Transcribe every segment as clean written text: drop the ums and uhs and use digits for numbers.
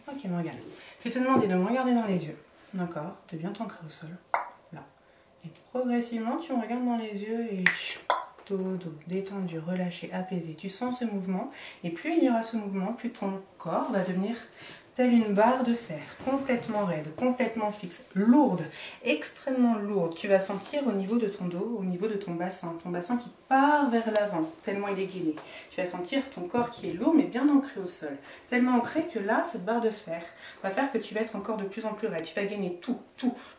Ok, Morgane. Je vais te demander de me regarder dans les yeux. D'accord, de bien t'ancrer au sol. Là. Et progressivement, tu me regardes dans les yeux et dodo, détendu, relâché, apaisé. Tu sens ce mouvement et plus il y aura ce mouvement, plus ton corps va devenir telle une barre de fer, complètement raide, complètement fixe, lourde, extrêmement lourde. Tu vas sentir au niveau de ton dos, au niveau de ton bassin qui part vers l'avant, tellement il est gainé. Tu vas sentir ton corps qui est lourd mais bien ancré au sol, tellement ancré que là, cette barre de fer va faire que tu vas être encore de plus en plus raide. Tu vas gainer tout,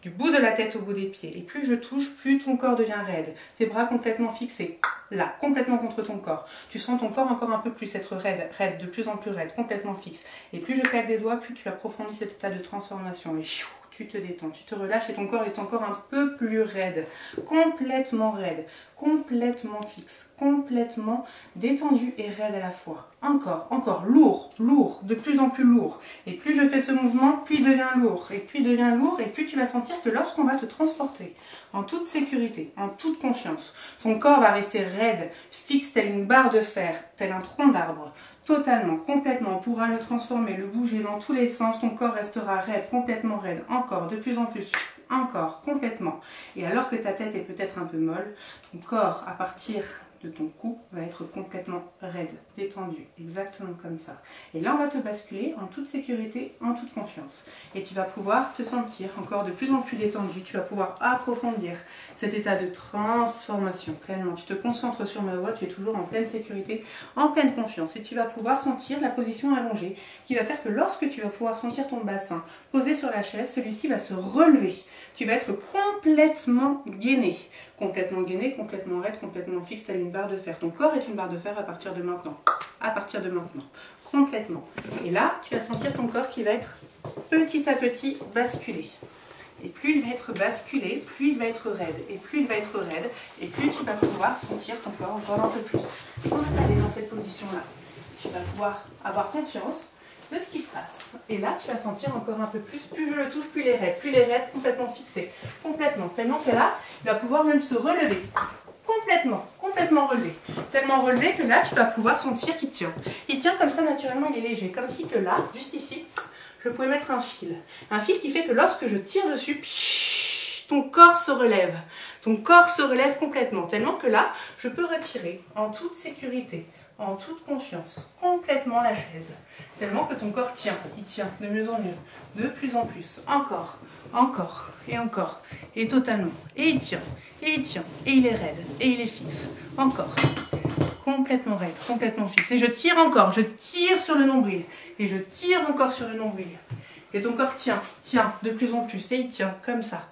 du bout de la tête au bout des pieds. Et plus je touche, plus ton corps devient raide. Tes bras complètement fixés, là, complètement contre ton corps. Tu sens ton corps encore un peu plus être raide, de plus en plus raide, complètement fixe. Et plus je claque des doigts, plus tu approfondis cet état de transformation. Et tu te détends, tu te relâches et ton corps est encore un peu plus raide, complètement fixe, complètement détendu et raide à la fois. Encore, lourd, de plus en plus lourd. Et plus je fais ce mouvement, plus il devient lourd, et plus il devient lourd, et plus tu vas sentir que lorsqu'on va te transporter en toute sécurité, en toute confiance, ton corps va rester raide, fixe tel une barre de fer, tel un tronc d'arbre. Totalement, complètement, on pourra le transformer, le bouger dans tous les sens, ton corps restera raide, complètement raide, encore, de plus en plus, encore, complètement. Et alors que ta tête est peut-être un peu molle, ton corps, à partir de ton cou, va être complètement raide, détendu, exactement comme ça. Et là, on va te basculer en toute sécurité, en toute confiance. Et tu vas pouvoir te sentir encore de plus en plus détendu, tu vas pouvoir approfondir cet état de transformation pleinement. Tu te concentres sur ma voix, tu es toujours en pleine sécurité, en pleine confiance. Et tu vas pouvoir sentir la position allongée, qui va faire que lorsque tu vas pouvoir sentir ton bassin posé sur la chaise, celui-ci va se relever. Tu vas être complètement gainé, complètement raide, complètement fixe, telle une barre de fer. Ton corps est une barre de fer à partir de maintenant. Complètement. Et là, tu vas sentir ton corps qui va être petit à petit basculé. Et plus il va être basculé, plus il va être raide. Et plus il va être raide, et plus tu vas pouvoir sentir ton corps encore un peu plus s'installer dans cette position-là. Tu vas pouvoir avoir conscience de ce qui se passe. Et là, tu vas sentir encore un peu plus. Plus je le touche, plus il est raide. Plus il est raide, complètement fixé. Complètement. Tellement que là, il va pouvoir même se relever. Complètement relevé. Tellement relevé que là, tu vas pouvoir sentir qu'il tient. Il tient comme ça, naturellement, il est léger. Comme si que là, juste ici, je pouvais mettre un fil. Un fil qui fait que lorsque je tire dessus, ton corps se relève. Ton corps se relève complètement. Tellement que là, je peux retirer en toute sécurité, en toute confiance, complètement la chaise. Tellement que ton corps tient. Il tient de mieux en mieux. De plus en plus. Encore. Et totalement. Et il tient. Et il est raide. Et il est fixe. Encore. Complètement raide. Complètement fixe. Et je tire encore. Je tire sur le nombril. Et je tire encore sur le nombril. Et ton corps tient. De plus en plus. Et il tient comme ça.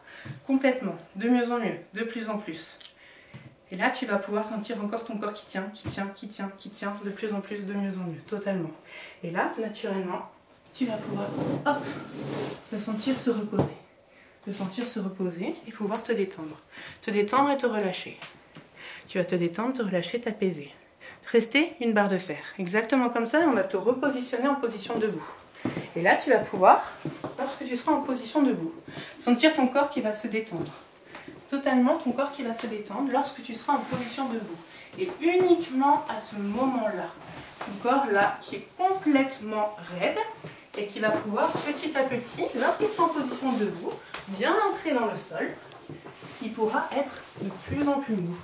Complètement. De mieux en mieux. De plus en plus. Et là, tu vas pouvoir sentir encore ton corps qui tient, de plus en plus, de mieux en mieux, totalement. Et là, naturellement, tu vas pouvoir, le sentir se reposer et pouvoir te détendre. Te détendre et te relâcher. Tu vas te détendre, te relâcher, t'apaiser. Rester une barre de fer. Exactement comme ça, on va te repositionner en position debout. Et là, tu vas pouvoir, lorsque tu seras en position debout, sentir ton corps qui va se détendre. Totalement ton corps qui va se détendre lorsque tu seras en position debout. Et uniquement à ce moment-là, ton corps là qui est complètement raide et qui va pouvoir petit à petit, lorsqu'il sera en position debout, bien ancré dans le sol, il pourra être de plus en plus mou.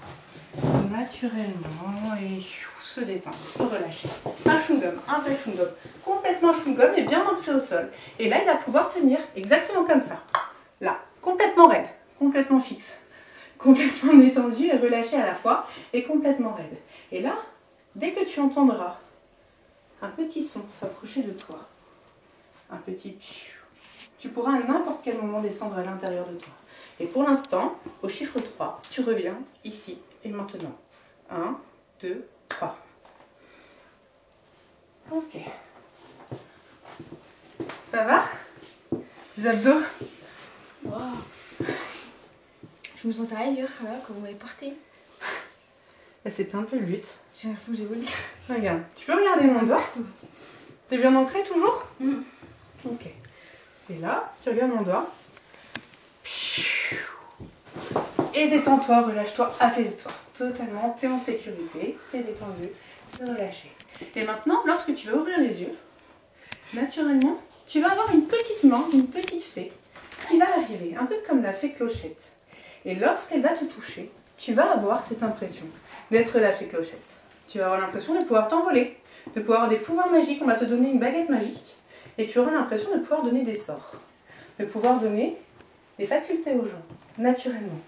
Naturellement et se détendre, se relâcher. Un chewing-gum, un vrai chewing-gum, complètement chewing-gum et bien ancré au sol. Et là, il va pouvoir tenir exactement comme ça. Là, complètement raide. Complètement fixe, complètement détendu et relâché à la fois, et complètement raide. Et là, dès que tu entendras un petit son s'approcher de toi, un petit piou, tu pourras à n'importe quel moment descendre à l'intérieur de toi. Et pour l'instant, au chiffre 3, tu reviens ici et maintenant. 1, 2, 3. Ok. Ça va? Les abdos? Wow. Je me sentais ailleurs là quand vous m'avez porté. C'était un peu le but. J'ai l'impression que j'ai voulu. Regarde, tu peux regarder mon doigt? T'es bien ancré toujours? Ok. Et là, tu regardes mon doigt. Et détends-toi, relâche-toi, apaise-toi. Totalement, t'es en sécurité, t'es détendu, t'es relâché. Et maintenant, lorsque tu vas ouvrir les yeux, naturellement, tu vas avoir une petite main, une petite fée, qui va arriver, un peu comme la fée Clochette. Et lorsqu'elle va te toucher, tu vas avoir cette impression d'être la fée Clochette. Tu vas avoir l'impression de pouvoir t'envoler, de pouvoir avoir des pouvoirs magiques. On va te donner une baguette magique et tu auras l'impression de pouvoir donner des sorts, de pouvoir donner des facultés aux gens, naturellement.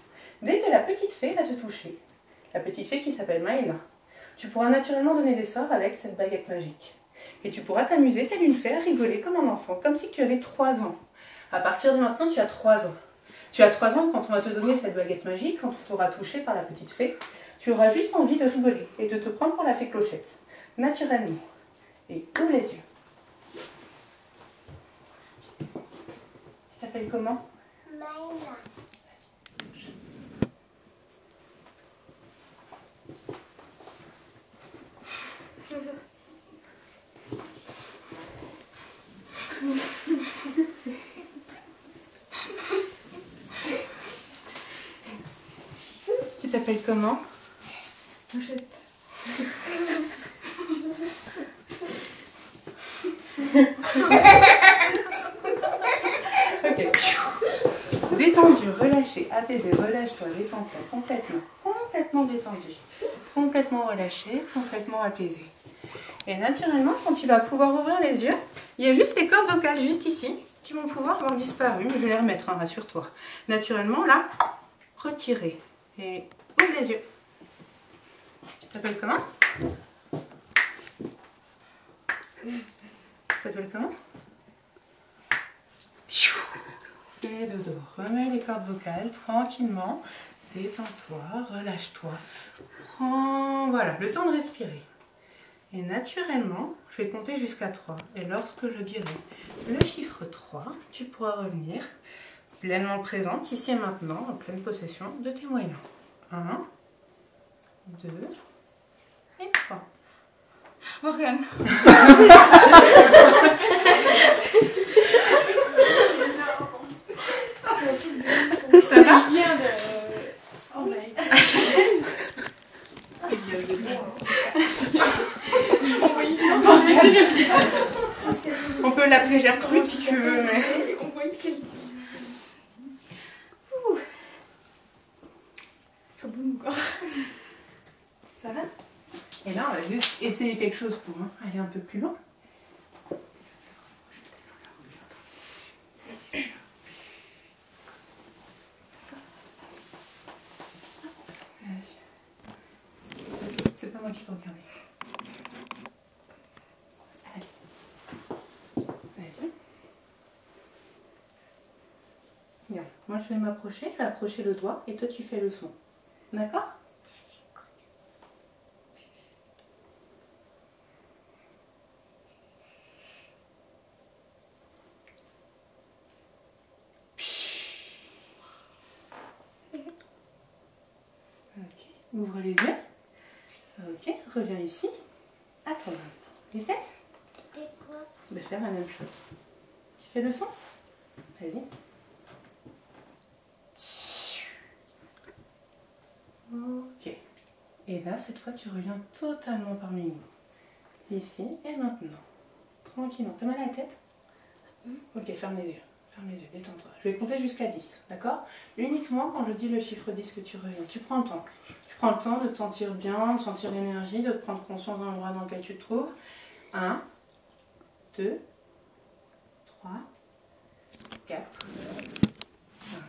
Dès que la petite fée va te toucher, la petite fée qui s'appelle Maëla, tu pourras naturellement donner des sorts avec cette baguette magique. Et tu pourras t'amuser telle une fée à rigoler comme un enfant, comme si tu avais 3 ans. À partir de maintenant, tu as 3 ans. Tu as 3 ans quand on va te donner cette baguette magique, quand on t'aura touché par la petite fée, tu auras juste envie de rigoler et de te prendre pour la fée Clochette, naturellement. Et ouvre les yeux. Tu t'appelles comment? Maëla. Tu t'appelles comment? Clochette. Ok. Détendu, relâché, apaisé, relâche-toi, détends-toi, complètement détendu, complètement relâché, complètement apaisé. Et naturellement, quand tu vas pouvoir ouvrir les yeux, il y a juste les cordes vocales, juste ici, qui vont pouvoir avoir disparu. Mais je vais les remettre, hein, rassure-toi. Naturellement, là, retirer. Et ouvre les yeux. Tu t'appelles comment? Tu t'appelles comment? Fais dodo. Remets les cordes vocales tranquillement. Détends-toi, relâche-toi. Prends, voilà, le temps de respirer. Et naturellement, je vais compter jusqu'à 3. Et lorsque je dirai le chiffre 3, tu pourras revenir pleinement présente, ici et maintenant, en pleine possession de tes moyens. 1, 2 et 3. Morgane. Ça va? Il vient de... Oh my On peut l'appeler Gertrude si tu veux, mais... On voyait qu'elle dit. Faut boum encore. Ça va? Et là, on va juste essayer quelque chose pour aller un peu plus loin. Vas-y. C'est pas moi qui faut regarder. Allez. Vas-y. Bien. Moi, je vais m'approcher. Je vais approcher le doigt et toi, tu fais le son. D'accord? Ok, ouvre les yeux. Ok, reviens ici. À toi. Essaie de faire la même chose. Tu fais le son? Vas-y. Ok. Et là, cette fois, tu reviens totalement parmi nous. Ici et maintenant. Tranquillement. T'as mal à la tête? Ok, ferme les yeux. Ferme les yeux, détends-toi. Je vais compter jusqu'à 10, d'accord? Uniquement quand je dis le chiffre 10 que tu reviens. Tu prends le temps. Tu prends le temps de te sentir bien, de sentir l'énergie, de prendre conscience de l'endroit dans lequel tu te trouves. 1, 2, 3, 4, 5,